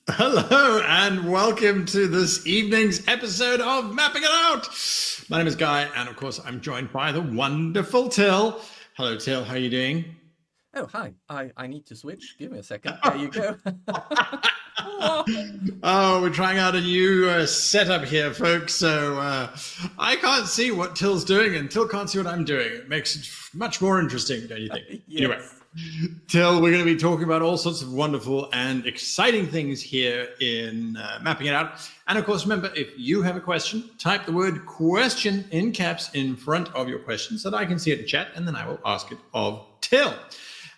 Hello and welcome to this evening's episode of Mapping It Out. My name is Guy, and of course, I'm joined by the wonderful Till. Hello, Till. How are you doing? Oh, hi. I need to switch. Give me a second. There you go. Oh, we're trying out a new setup here, folks. So I can't see what Till's doing, and Till can't see what I'm doing. It makes it much more interesting, don't you think? Anyway, Yes. Till, we're going to be talking about all sorts of wonderful and exciting things here in Mapping It Out. And of course, remember, if you have a question, type the word question in caps in front of your question so that I can see it in chat, and then I will ask it of Till.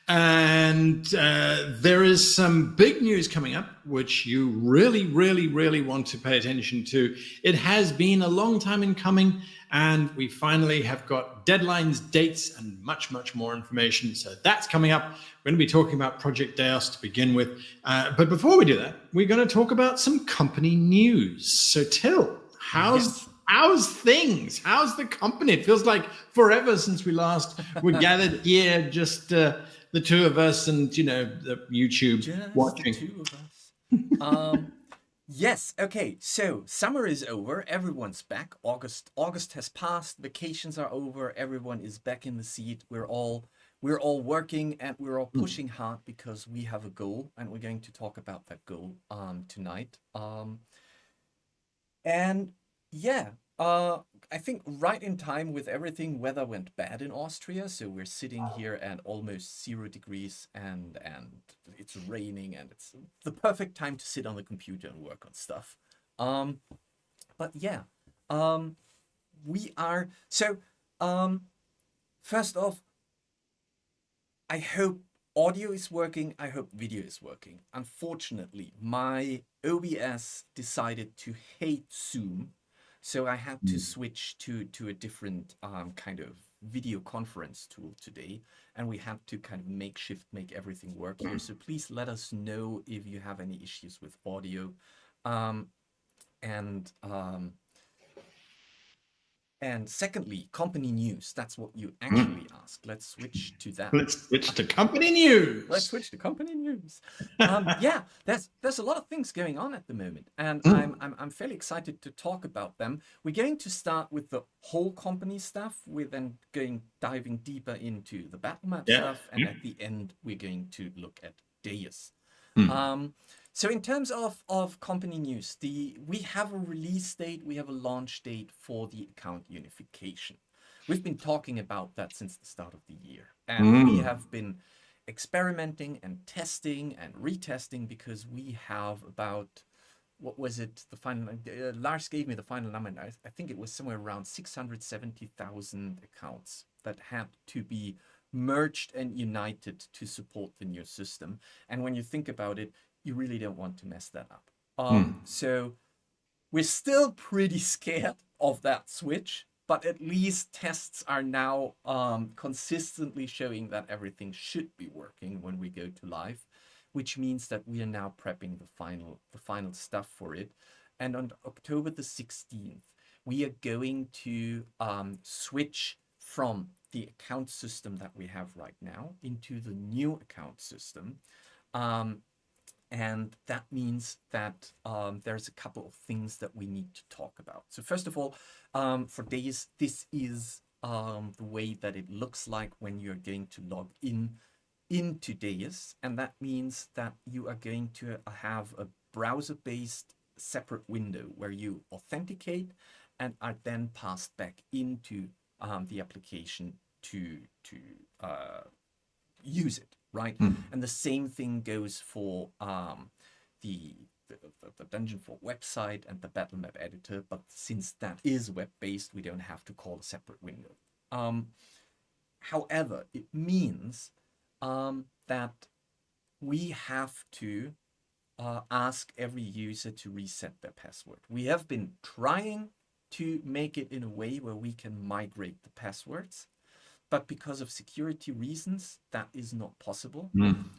And there is some big news coming up, which you really want to pay attention to. It has been a long time in coming, and we finally have got deadlines, dates, and much more information. So that's coming up. We're going to be talking about Project Deios to begin with. But before we do that, we're going to talk about some company news. So Till, how's things? How's the company? It feels like forever since we last were gathered here, just the two of us and, the YouTube Just watching. the two of us. Yes. Okay. So summer is over. Everyone's back. August has passed. Vacations are over. Everyone is back in the seat. We're all working and we're all pushing hard because we have a goal, and we're going to talk about that goal tonight. And yeah, I think right in time with everything, weather went bad in Austria. So we're sitting here at almost 0 degrees, and it's raining, and it's the perfect time to sit on the computer and work on stuff. Um, but yeah, we are so. First off, I hope audio is working. I hope video is working. Unfortunately, my OBS decided to hate Zoom, so I had to switch to a different kind of video conference tool today, and we had to kind of make everything work here. So please let us know if you have any issues with audio. Um, and and secondly, company news. That's what you actually asked. Let's switch to that. Let's switch to company news. Let's switch to company news. Yeah, there's a lot of things going on at the moment, and I'm fairly excited to talk about them. We're going to start with the whole company stuff. We're then diving deeper into the battlemap stuff, and at the end we're going to look at Deios. So in terms of company news, we have a release date, we have a launch date for the account unification. We've been talking about that since the start of the year, and we have been experimenting and testing and retesting because we have about, what was it, the final, Lars gave me the final number, and I think it was somewhere around 670,000 accounts that had to be merged and united to support the new system. And when you think about it, you really don't want to mess that up. So we're still pretty scared of that switch, but at least tests are now consistently showing that everything should be working when we go to live, which means that we are now prepping the final stuff for it. And on October the 16th, we are going to switch from the account system that we have right now into the new account system. And that means that there's a couple of things that we need to talk about. So first of all, for Deios, this is the way that it looks like when you're going to log into Deios. And that means that you are going to have a browser-based separate window where you authenticate and are then passed back into the application to use it. Right, and the same thing goes for the Dungeon Fort website and the battlemap editor. But since that is web-based, we don't have to call a separate window. However, it means that we have to ask every user to reset their password. We have been trying to make it in a way where we can migrate the passwords. But because of security reasons, that is not possible,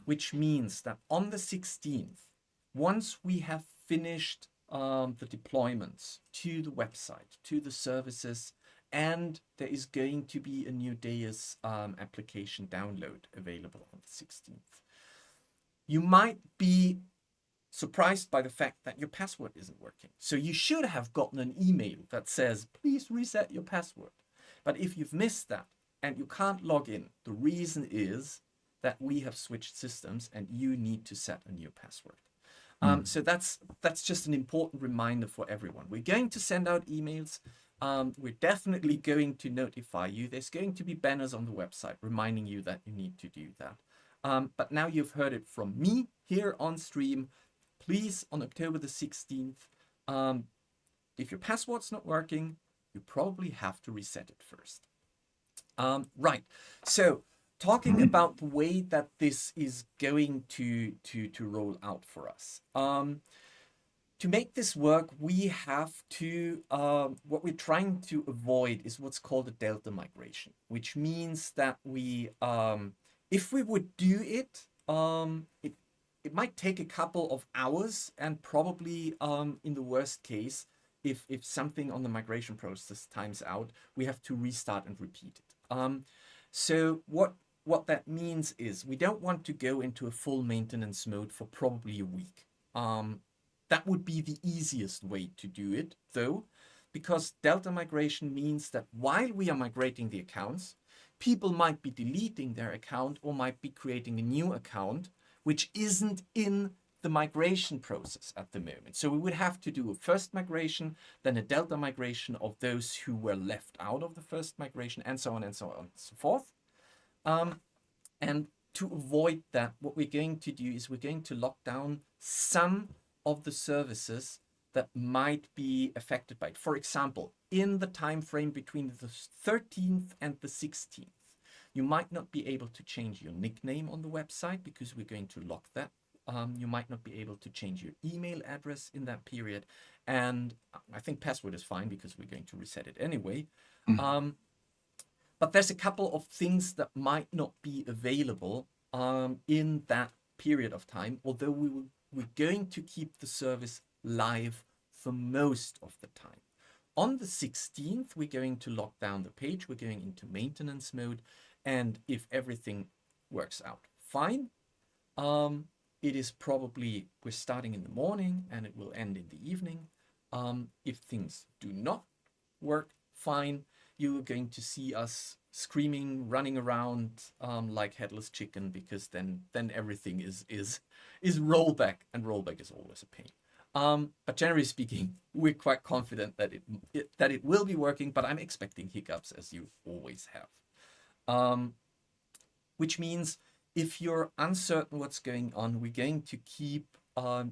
which means that on the 16th, once we have finished the deployments to the website, to the services, and there is going to be a new Deios application download available on the 16th. You might be surprised by the fact that your password isn't working. So you should have gotten an email that says, please reset your password. But if you've missed that and you can't log in, the reason is that we have switched systems and you need to set a new password. So that's just an important reminder for everyone. We're going to send out emails. We're definitely going to notify you. There's going to be banners on the website reminding you that you need to do that. But now you've heard it from me here on stream. Please, on October the 16th, if your password's not working, you probably have to reset it first. Right. So talking about the way that this is going to roll out for us. To make this work, we have to, what we're trying to avoid is what's called a delta migration, which means that we, if we would do it, it might take a couple of hours, and probably in the worst case, if something on the migration process times out, we have to restart and repeat it. So what that means is we don't want to go into a full maintenance mode for probably a week. That would be the easiest way to do it, though, because delta migration means that while we are migrating the accounts, people might be deleting their account or might be creating a new account, which isn't in the migration process at the moment. So we would have to do a first migration, then a delta migration of those who were left out of the first migration, and so on and so on and so forth. And to avoid that, what we're going to do is we're going to lock down some of the services that might be affected by it. For example, in the time frame between the 13th and the 16th, you might not be able to change your nickname on the website because we're going to lock that. You might not be able to change your email address in that period. And I think password is fine because we're going to reset it anyway. But there's a couple of things that might not be available in that period of time, although we're going to keep the service live for most of the time. On the 16th, we're going to lock down the page. We're going into maintenance mode. And if everything works out fine, it is probably, we're starting in the morning and it will end in the evening. If things do not work fine, you're going to see us screaming, running around like headless chicken, because then everything is rollback, and rollback is always a pain. But generally speaking, we're quite confident that it will be working, but I'm expecting hiccups, as you always have. Which means if you're uncertain what's going on, we're going to keep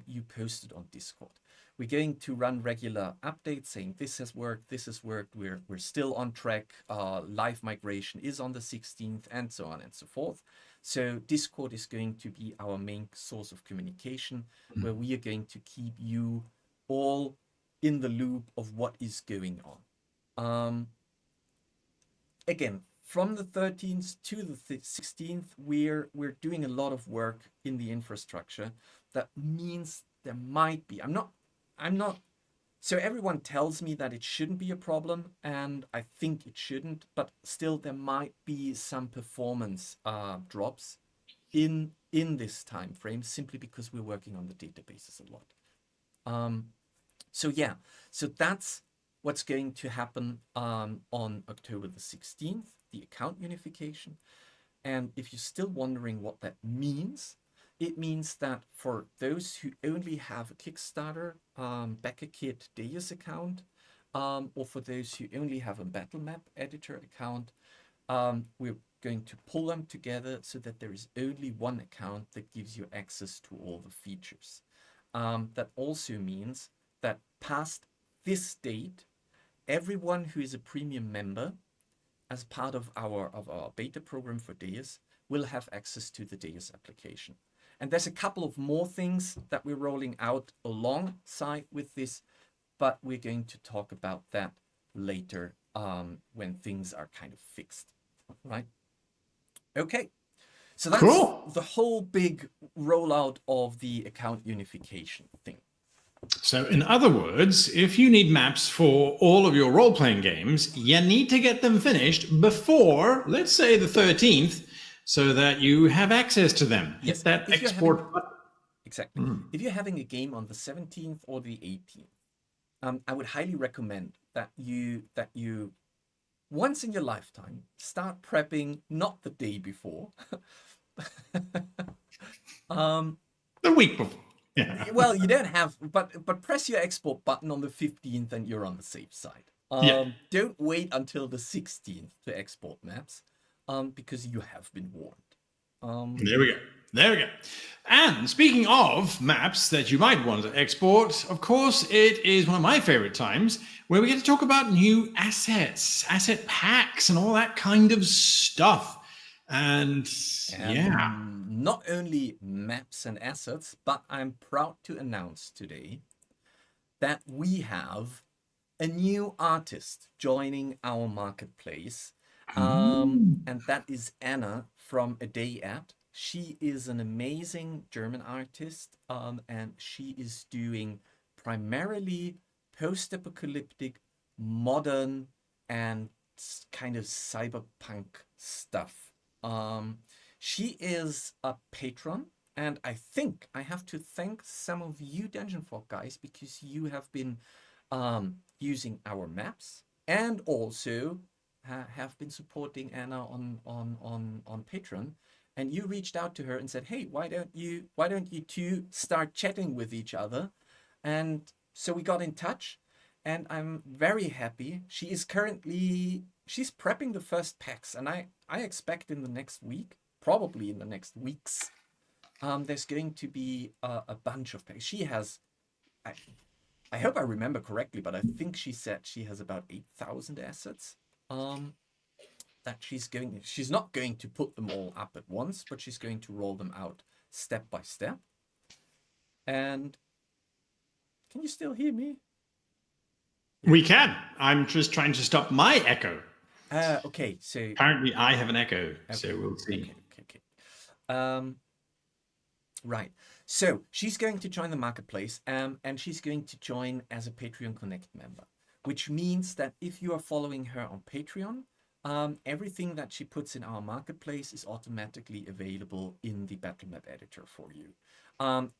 you posted on Discord. We're going to run regular updates saying this has worked, we're still on track, live migration is on the 16th, and so on and so forth. So Discord is going to be our main source of communication, where we are going to keep you all in the loop of what is going on. Again, from the 13th to the 16th, we're doing a lot of work in the infrastructure. That means there might be, I'm not, so everyone tells me that it shouldn't be a problem, and I think it shouldn't, but still there might be some performance drops in this time frame, simply because we're working on the databases a lot. So yeah, so that's what's going to happen on October the 16th, the account unification. And if you're still wondering what that means, it means that for those who only have a Kickstarter, BackerKit Deios account, or for those who only have a battlemap editor account, we're going to pull them together so that there is only one account that gives you access to all the features. That also means that past this date, everyone who is a premium member as part of our beta program for Deios will have access to the Deios application. And there's a couple of more things that we're rolling out alongside with this, but we're going to talk about that later when things are kind of fixed, right? Okay, so that's cool. The whole big rollout of the account unification thing. So in other words, if you need maps for all of your role-playing games, you need to get them finished before, let's say, the 13th, so that you have access to them. Yes. Hit that export button. exactly. If you're having a game on the 17th or the 18th, I would highly recommend that you once in your lifetime start prepping not the day before. The week before. Yeah. Well, you don't have, but press your export button on the 15th and you're on the safe side. Yeah. Don't wait until the 16th to export maps, because you have been warned. There we go. There we go. And speaking of maps that you might want to export, of course, it is one of my favorite times where we get to talk about new assets, asset packs, and all that kind of stuff. And yeah. Not only maps and assets, but I'm proud to announce today that we have a new artist joining our marketplace. And that is Anna from A Day At. She is an amazing German artist, and she is doing primarily post-apocalyptic, modern, and kind of cyberpunk stuff. She is a patron, and I think I have to thank some of you Dungeon Folk guys, because you have been using our maps and also have been supporting Anna on Patreon. And you reached out to her and said, "Hey, why don't you two start chatting with each other?" And so we got in touch, and I'm very happy. She's prepping the first packs, and I expect in the next week, probably in the next weeks, there's going to be a bunch of packs. She has, I hope I remember correctly, but I think she said she has about 8,000 assets. That she's not going to put them all up at once, but she's going to roll them out step by step. And can you still hear me? We can. I'm just trying to stop my echo. Okay, so Apparently I have an echo, okay, so we'll see. Okay. Right. So she's going to join the marketplace, and she's going to join as a Patreon Connect member, which means that if you are following her on Patreon, everything that she puts in our marketplace is automatically available in the battlemap editor for you.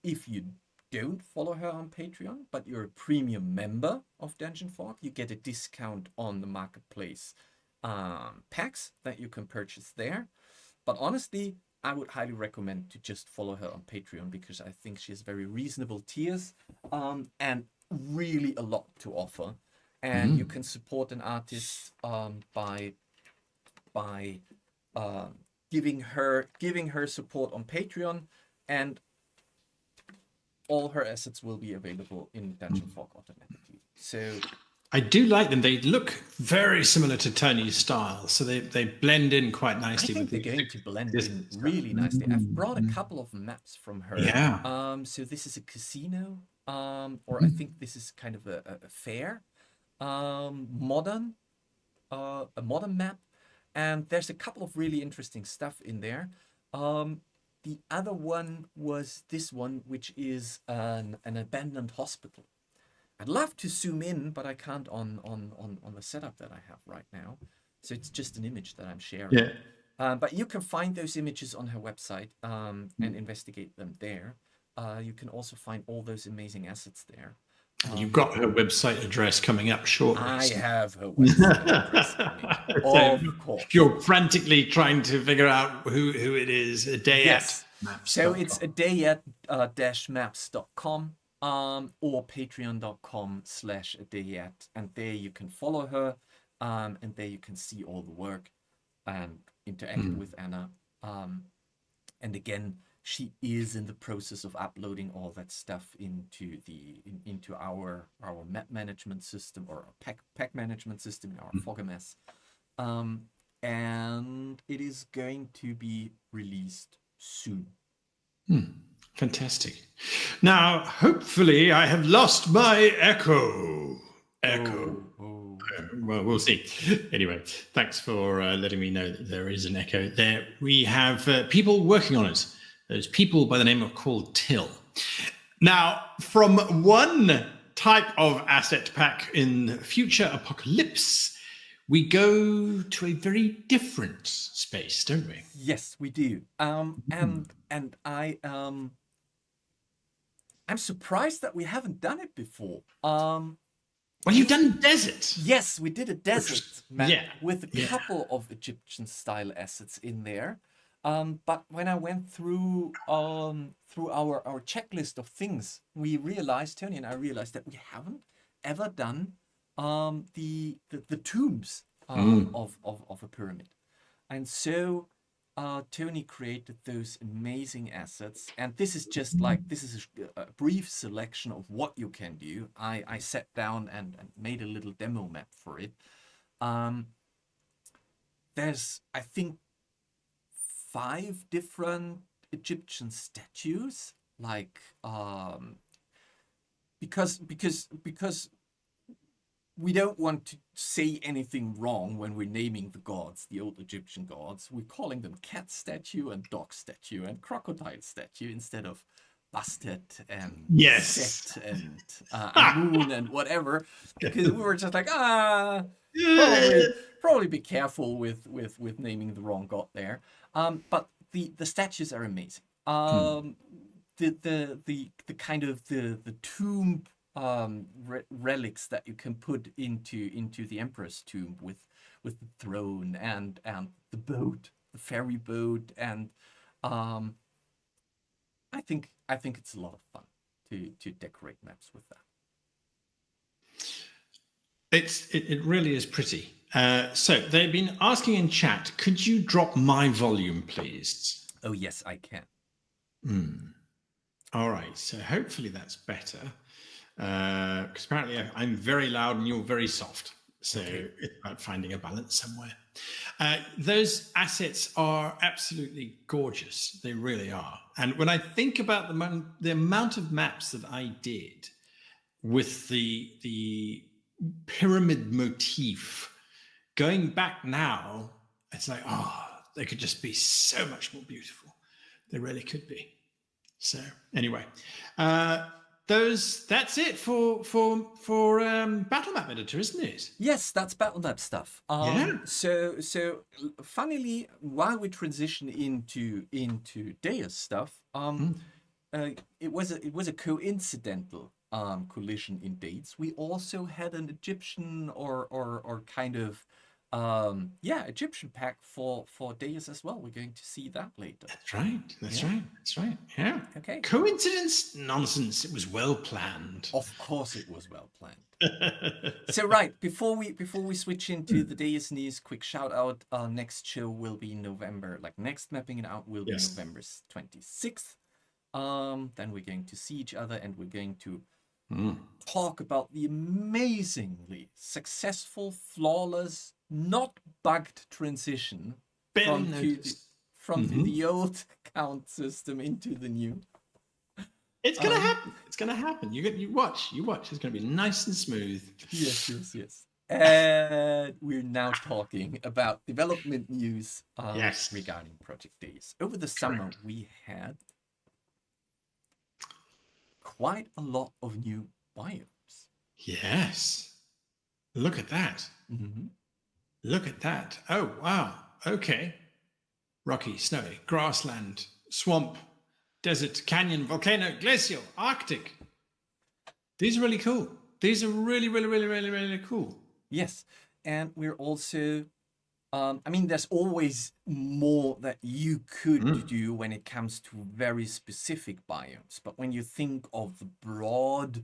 If you don't follow her on Patreon, but you're a premium member of Dungeon Folk, you get a discount on the marketplace packs that you can purchase there. But honestly, I would highly recommend to just follow her on Patreon, because I think she has very reasonable tiers and really a lot to offer. And you can support an artist by giving her support on Patreon, and all her assets will be available in Dungeon Folk automatically. So I do like them. They look very similar to Tony's style, so they blend in quite nicely. I think they're going to blend in really nicely. I've brought a couple of maps from her. Yeah. So this is a casino, or I think this is kind of a fair, a modern map, and there's a couple of really interesting stuff in there. The other one was this one, which is an abandoned hospital. I'd love to zoom in, but I can't on the setup that I have right now. So it's just an image that I'm sharing. Yeah. But you can find those images on her website and investigate them there. You can also find all those amazing assets there. You've got her website address coming up shortly. I have her website address coming up. Of course. You're frantically trying to figure out who it is. A day Yes. at maps. So it's a day at -maps.com. Or patreon.com/adayat, and there you can follow her, and there you can see all the work and interact with Anna. And again, she is in the process of uploading all that stuff into our map management system, or our pack management system, our FogMS, and it is going to be released soon. Fantastic. Now, hopefully, I have lost my echo. Well, we'll see. Anyway, thanks for letting me know that there is an echo there. We have people working on it. There's people by the name of called Till. Now, from one type of asset pack in Future Apocalypse, we go to a very different space, don't we? Yes, we do. And I I'm surprised that we haven't done it before. Well, you've done desert. Yes, we did a desert map Yeah, with a yeah. couple of Egyptian style assets in there. But when I went through our checklist of things, we realized, Tony and I realized that we haven't ever done the tombs of a pyramid. And so Tony created those amazing assets. And this is just like, this is a brief selection of what you can do. I sat down and made a little demo map for it. There's, I think, 5 different Egyptian statues, like, because we don't want to say anything wrong when we're naming the gods, the old Egyptian gods. We're calling them cat statue and dog statue and crocodile statue instead of Bastet and Set and Amun and whatever, because we were just like, probably be careful with naming the wrong god there. But the statues are amazing. The kind of the tomb relics that you can put into the emperor's tomb with the throne and the boat, the ferry boat, and I think it's a lot of fun to decorate maps with that. It really is pretty. So they've been asking in chat, could you drop my volume, please? Oh yes, I can. All right, so hopefully that's better. Because apparently I'm very loud and you're very soft. So it's about finding a balance somewhere. Those assets are absolutely gorgeous. They really are. And when I think about the amount of maps that I did with the pyramid motif, going back now, it's like, they could just be so much more beautiful. They really could be. So anyway, that's it for Battlemap Editor, isn't it? Yes, that's Battlemap stuff. Yeah. So funnily, while we transition into Deios stuff, it was a coincidental collision in dates. We also had an Egyptian or kind of Egyptian pack for Deios as well. We're going to see that later. That's right. Yeah. Okay. Coincidence? Nonsense. It was well planned. Of course it was well planned. So right, before we switch into the Deios news, quick shout out. Next show will be November, like next Mapping It Out will be November 26th. Then we're going to see each other and we're going to talk about the amazingly successful, flawless, not bugged transition from the old count system into the new. It's gonna happen. It's gonna happen. You watch. It's gonna be nice and smooth. Yes. And we're now talking about development news regarding Project Deios. Over the summer, we had quite a lot of new biomes. Yes. Look at that. Look at that. Oh, wow. Okay. Rocky, snowy, grassland, swamp, desert, canyon, volcano, glacial, Arctic. These are really cool. These are really, really, really, really, really cool. Yes. And we're also, there's always more that you could do when it comes to very specific biomes. But when you think of the broad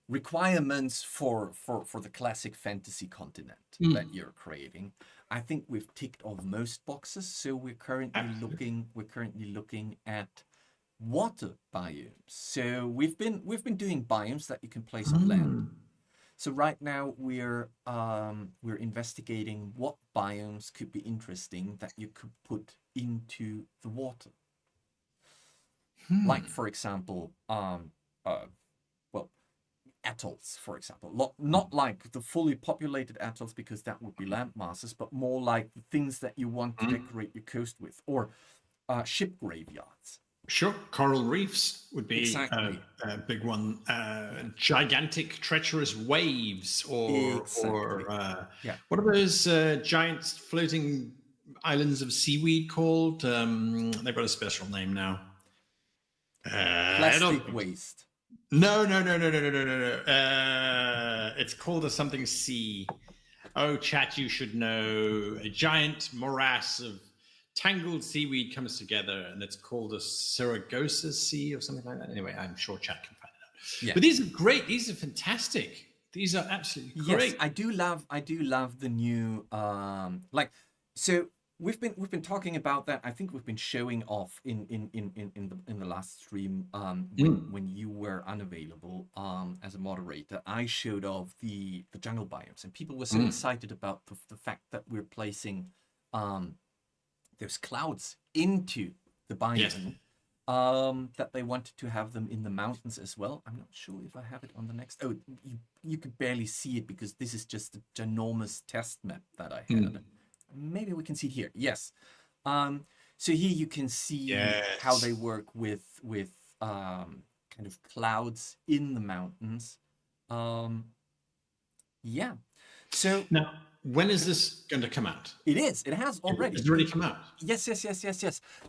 requirements for the classic fantasy continent that you're creating, I think we've ticked off most boxes. So we're currently looking at water biomes. So we've been doing biomes that you can place on land. So right now we're investigating what biomes could be interesting that you could put into the water. Like, for example, atolls, for example. Not like the fully populated atolls, because that would be land masses, but more like the things that you want to decorate your coast with, or ship graveyards. Sure, coral reefs would be a big one. Gigantic, treacherous waves, or what are those giant floating islands of seaweed called? They've got a special name now. I don't Plastic think waste. No. It's called a something sea. Oh, chat, you should know. A giant morass of tangled seaweed comes together, and it's called a Saragossa Sea or something like that. Anyway, I'm sure chat can find it out. Yeah. But these are great. These are fantastic. These are absolutely great. Yes, I do love the new like, so we've been talking about that. I think we've been showing off in the last stream when you were unavailable as a moderator. I showed off the jungle biomes, and people were so excited about the fact that we're placing those clouds into the biome. Yes. That they wanted to have them in the mountains as well. I'm not sure if I have it on the next. Oh, you could barely see it because this is just a ginormous test map that I had. Maybe we can see it here. Yes. So here you can see how they work with kind of clouds in the mountains. Yeah. So now, when is this going to come out? It is. It has already. It's already come out. Yes.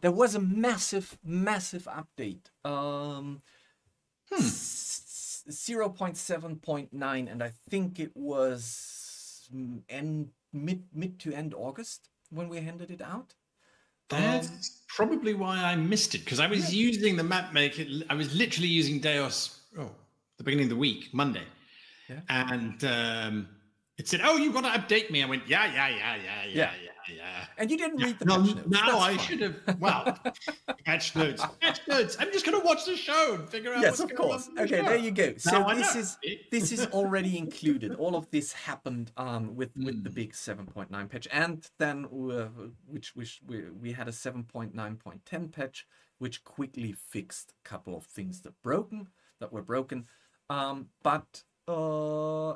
There was a massive update. 0.7.9, and I think it was mid to end August when we handed it out. That's probably why I missed it, because I was using the map maker. I was literally using Deios. The beginning of the week, Monday, and. It said, "Oh, you've got to update me." I went, "Yeah." And you didn't read the patch notes. No, I should have. Well, patch notes. I'm just going to watch the show and figure out. Yes, what's of going course. on Okay, there you go. So this is already included. All of this happened with the big 7.9 patch, and then we had a 7.9.10 patch, which quickly fixed a couple of things that were broken, but.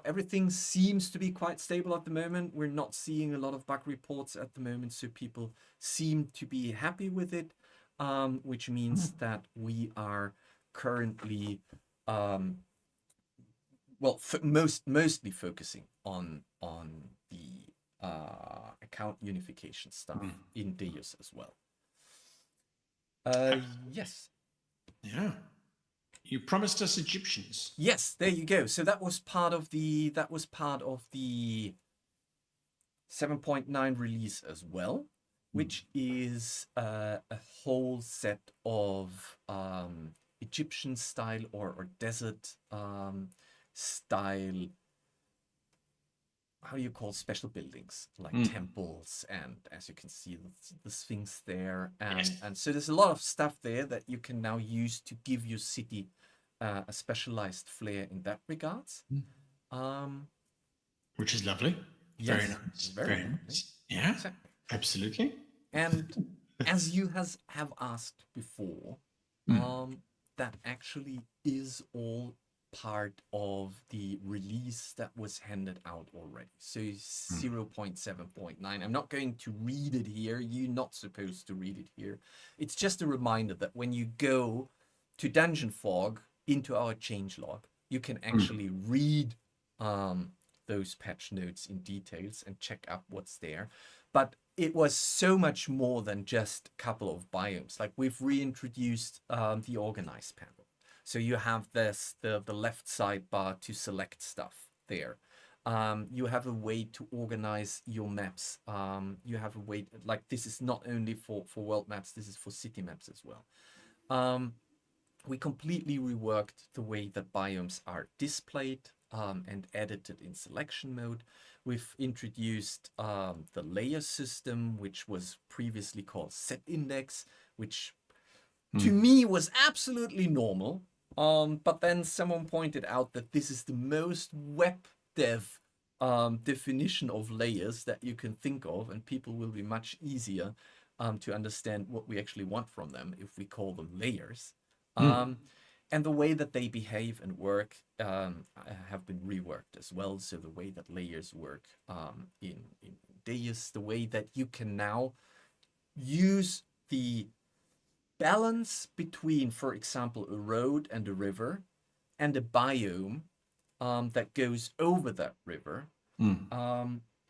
Everything seems to be quite stable at the moment. We're not seeing a lot of bug reports at the moment, so people seem to be happy with it, which means that we are currently, mostly focusing on the account unification stuff in Deios as well. Yes. Yeah. You promised us Egyptians. Yes, there you go. So that was part of the 7.9 release as well, which is a whole set of Egyptian style or desert style. How do you call special buildings like temples, and as you can see the Sphinx there, and so there's a lot of stuff there that you can now use to give your city a specialized flair in that regards. Which is lovely. Yes, very nice. Very nice. Yeah, exactly. Absolutely. And as you have asked before, that actually is all part of the release that was handed out already. So 0.7.9. I'm not going to read it here. You're not supposed to read it here. It's just a reminder that when you go to Dungeon Fog into our changelog, you can actually read those patch notes in details and check up what's there. But it was so much more than just a couple of biomes. Like, we've reintroduced the organized panel. So you have the left sidebar to select stuff there. You have a way to organize your maps. You have a way, like, this is not only for world maps, this is for city maps as well. We completely reworked the way that biomes are displayed and edited in selection mode. We've introduced the layer system, which was previously called set index, which to me was absolutely normal. But then someone pointed out that this is the most web dev definition of layers that you can think of, and people will be much easier to understand what we actually want from them if we call them layers. And the way that they behave and work have been reworked as well. So the way that layers work in Deios, the way that you can now use the balance between, for example, a road and a river and a biome that goes over that river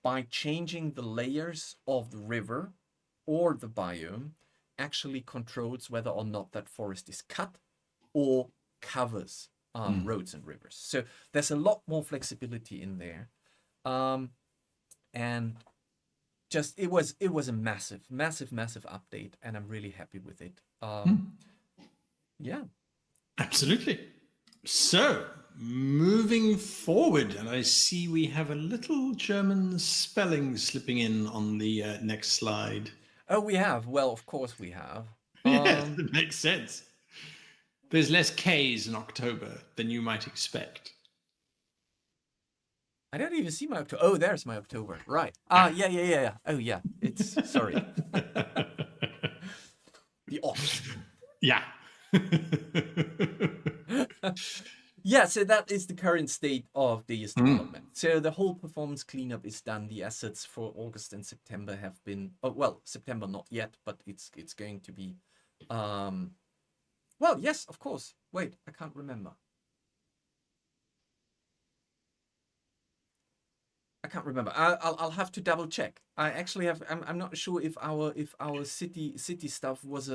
by changing the layers of the river or the biome actually controls whether or not that forest is cut or covers roads and rivers. So there's a lot more flexibility in there. And just it was a massive update, and I'm really happy with it. Yeah. Absolutely. So, moving forward, and I see we have a little German spelling slipping in on the next slide. Oh, we have. Well, of course we have. Yes, it makes sense. There's less K's in October than you might expect. I don't even see my October. Oh, there's my October. Right. Yeah. Oh, yeah. It's sorry. The ox. Yeah. Yeah, so that is the current state of Deios development. So the whole performance cleanup is done. The assets for August and September have been, oh, well, September not yet, but it's going to be, well, yes, of course. Wait, I can't remember. I can't remember. I'll have to double check. I actually have. I'm not sure if our city stuff was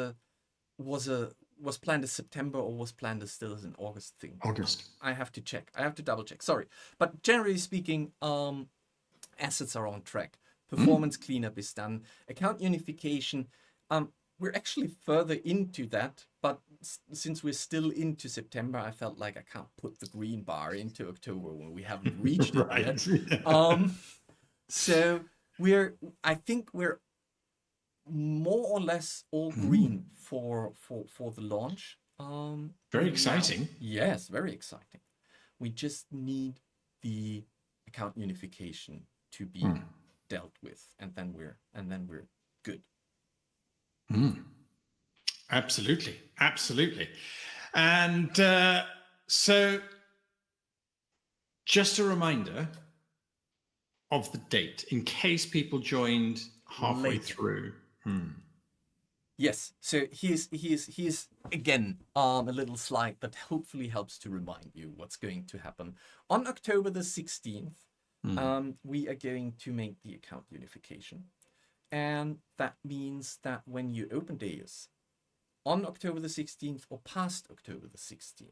planned as September or was planned as still as an August thing. August. I have to check. I have to double check. Sorry, but generally speaking, assets are on track. Performance cleanup is done. Account unification. We're actually further into that, but since we're still into September, I felt like I can't put the green bar into October when we haven't reached it yet. So I think we're more or less all green for the launch. Very exciting. Now. Yes, very exciting. We just need the account unification to be dealt with, and then we're good. Absolutely. And so just a reminder of the date in case people joined halfway through. Yes, so here's again a little slide that hopefully helps to remind you what's going to happen. On October the 16th, we are going to make the account unification. And that means that when you open Deios on October the 16th or past October the 16th,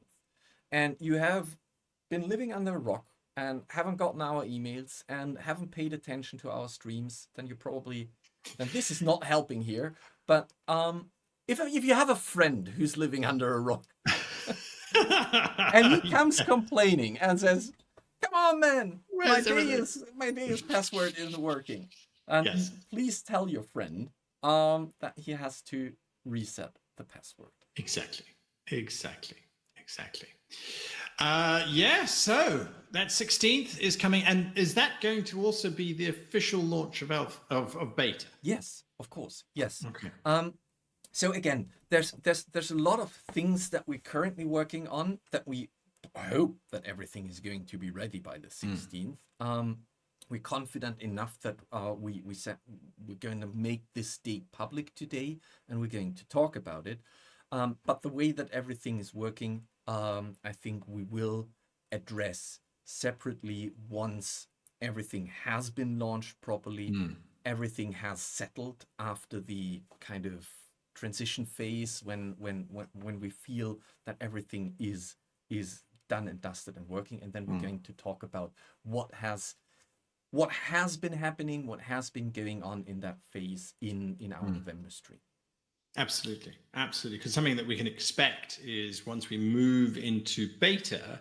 and you have been living under a rock and haven't gotten our emails and haven't paid attention to our streams, then this is not helping here. But if you have a friend who's living under a rock and he comes complaining and says, "Come on, man, my Deios password isn't working," and please tell your friend that he has to reset the password. Exactly. So that 16th is coming, and is that going to also be the official launch of beta? Yes, of course. Yes. Okay. So again, there's a lot of things that we're currently working on that we hope that everything is going to be ready by the 16th. We're confident enough that we said we're going to make this date public today, and we're going to talk about it. But the way that everything is working, I think we will address separately once everything has been launched properly, everything has settled after the kind of transition phase when we feel that everything is done and dusted and working, and then we're going to talk about what has been happening, what has been going on in that phase in our November stream. Absolutely. Because something that we can expect is once we move into beta,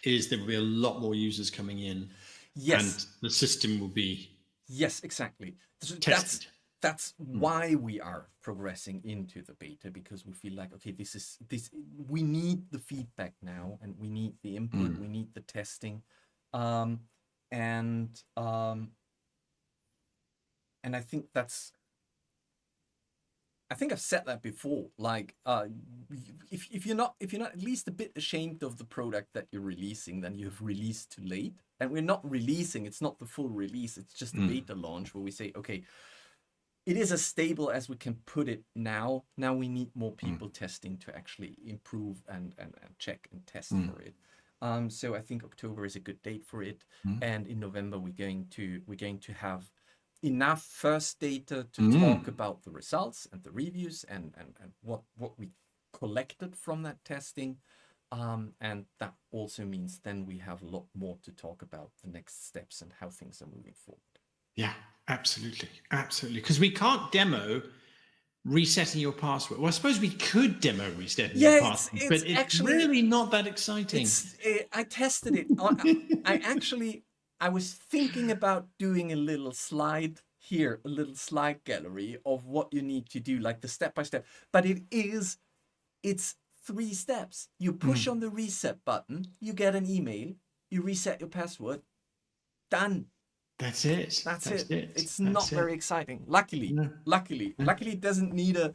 is there will be a lot more users coming in. Yes. And the system will be exactly. tested. That's why we are progressing into the beta, because we feel like, okay, we need the feedback now, and we need the input, we need the testing. And I think I've said that before. Like, if you're not at least a bit ashamed of the product that you're releasing, then you've released too late. And we're not releasing; it's not the full release. It's just a beta launch where we say, okay, it is as stable as we can put it now. Now we need more people testing to actually improve and check and test for it. So I think October is a good date for it, and in November we're going to have enough first data to talk about the results and the reviews and what we collected from that testing. And that also means then we have a lot more to talk about the next steps and how things are moving forward. Yeah, absolutely. Absolutely. Because we can't demo resetting your password. Well, I suppose we could demo resetting your password, but it's actually really not that exciting. I tested it. I was thinking about doing a little slide here, a little slide gallery of what you need to do, like the step-by-step. But it's 3 steps. You push on the reset button, you get an email, you reset your password, done. That's it. That's it. It's not very exciting. Luckily, it doesn't need a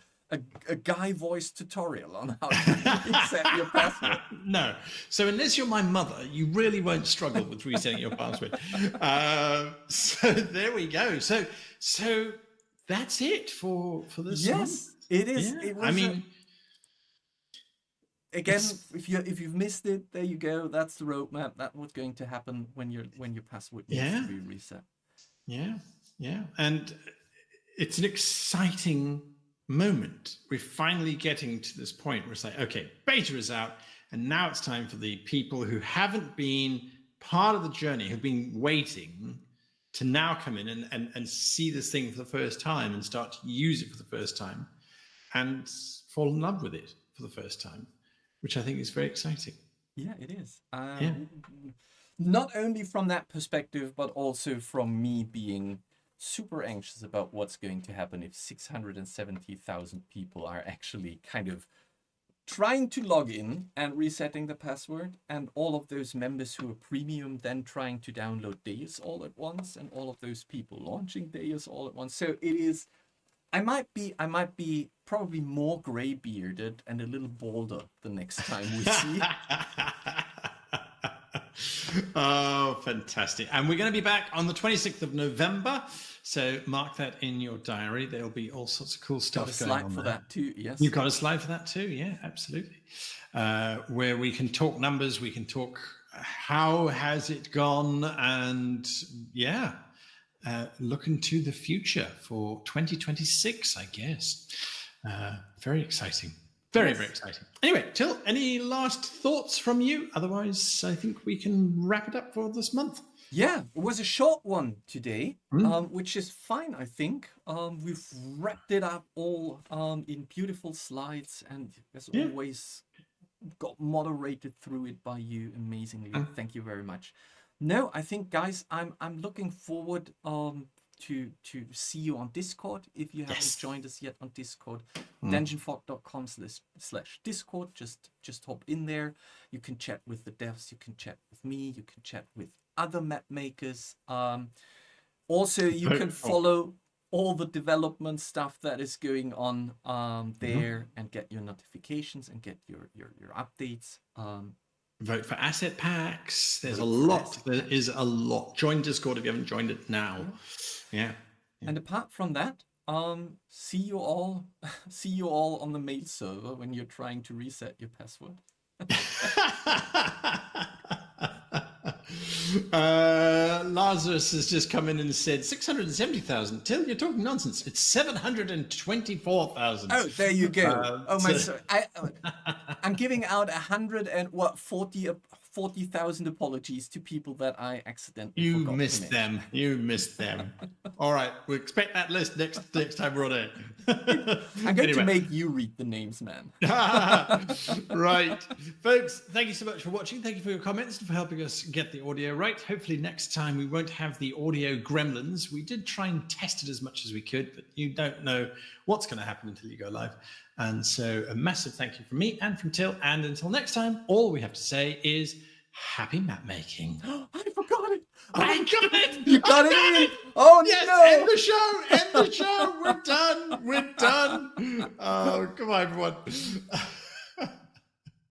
guy voice tutorial on how to reset your password. No. So unless you're my mother, you really won't struggle with resetting your password. So there we go. So that's it for this month. Yes, it is. Yeah. It was again, if you've missed it, there you go. That's the roadmap. That's what's going to happen when your password needs to be reset. Yeah. And it's an exciting moment. We're finally getting to this point where it's like, okay, beta is out, and now it's time for the people who haven't been part of the journey, who've been waiting, to now come in and see this thing for the first time and start to use it for the first time and fall in love with it for the first time, which I think is very exciting. Yeah, it is. Not only from that perspective, but also from me being super anxious about what's going to happen if 670,000 people are actually kind of trying to log in and resetting the password, and all of those members who are premium then trying to download Deios all at once, and all of those people launching Deios all at once. So it is, I might be probably more gray bearded and a little bolder the next time we see. Oh, fantastic. And we're going to be back on the 26th of November. So mark that in your diary. There'll be all sorts of cool stuff going on. Got a slide for that too, yes. You've got a slide for that too, yeah, absolutely. Where we can talk numbers, we can talk how has it gone, and look into the future for 2026, I guess. Very exciting. Very exciting. Anyway, Till, any last thoughts from you? Otherwise, I think we can wrap it up for this month. Yeah, it was a short one today, which is fine, I think. We've wrapped it up all in beautiful slides, and as always, got moderated through it by you amazingly. Thank you very much. No, I think, guys, I'm looking forward to see you on Discord. If you haven't joined us yet on Discord, dungeonfog.com/Discord. Just hop in there. You can chat with the devs, you can chat with me, you can chat with other map makers. Also, you can follow all the development stuff that is going on there, and get your notifications and get your updates. Vote for asset packs. There's a lot. There is a lot. Join Discord if you haven't joined it now. Yeah. And apart from that, see you all on the mail server when you're trying to reset your password. Lazarus has just come in and said 670,000. Till, you're talking nonsense. It's 724,000. Oh, there you go. Sorry. I'm giving out 40,000 apologies to people that I accidentally forgot to mention. You missed them. All right, we'll expect that list next time we're on air. I'm going to make you read the names, man. Right. Folks, thank you so much for watching. Thank you for your comments and for helping us get the audio right. Hopefully next time we won't have the audio gremlins. We did try and test it as much as we could, but you don't know what's going to happen until you go live. And so a massive thank you from me and from Till. And until next time, all we have to say is happy map making. I forgot it. I got it. You got it in. Oh, yes, no. End the show. We're done. Oh, come on, everyone.